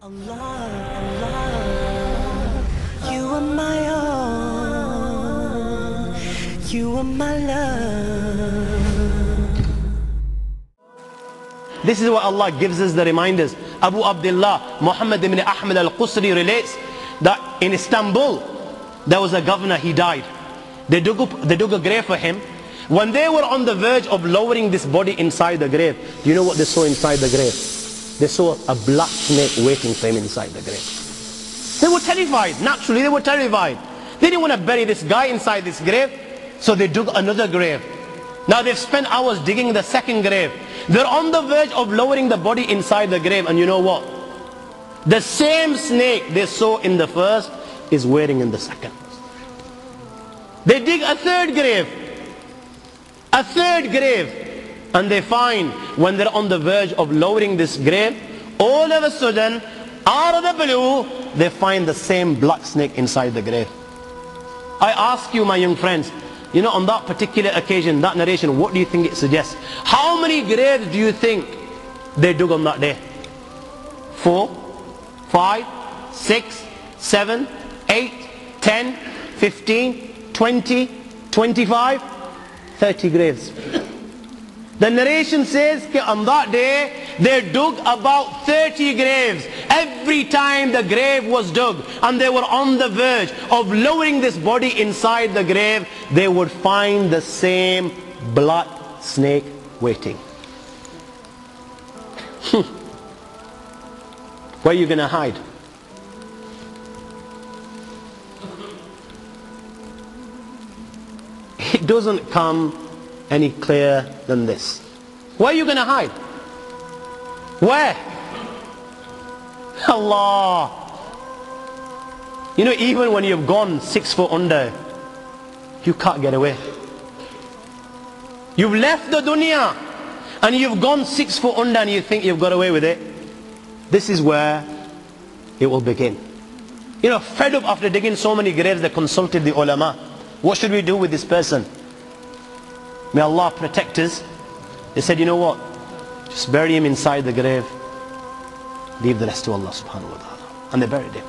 Allah, Allah, you are my all, you are my love. This is what Allah gives us the reminders. Abu Abdullah Muhammad ibn Ahmad al-Qusri relates that in Istanbul there was a governor, he died. They dug a grave for him. When they were on the verge of lowering this body inside the grave, do you know what they saw inside the grave? They saw a black snake waiting for him inside the grave. They were terrified. Naturally they were terrified. They didn't want to bury this guy inside this grave, so they dug another grave. Now they've spent hours digging the second grave. They're on the verge of lowering the body inside the grave, and you know what? The same snake they saw in the first is waiting in the second. They dig a third grave. A third grave. And they find, when they're on the verge of lowering this grave, all of a sudden, out of the blue, they find the same black snake inside the grave. I ask you, my young friends, you know, on that particular occasion, that narration, what do you think it suggests? How many graves do you think they dug on that day? 4, 5, 6, 7, 8, 10, 15, 20, 25, 30 graves. The narration says that on that day they dug about 30 graves. Every time the grave was dug and they were on the verge of lowering this body inside the grave, they would find the same black snake waiting. Where are you going to hide? It doesn't come any clearer than this. Where are you going to hide? Where? Allah. You know, even when you've gone 6 foot under, you can't get away. You've left the dunya and you've gone 6 foot under and you think you've got away with it. This is where it will begin. You know, fed up after digging so many graves, they consulted the ulama. What should we do with this person? May Allah protect us. They said, you know what? Just bury him inside the grave. Leave the rest to Allah subhanahu wa ta'ala. And they buried him.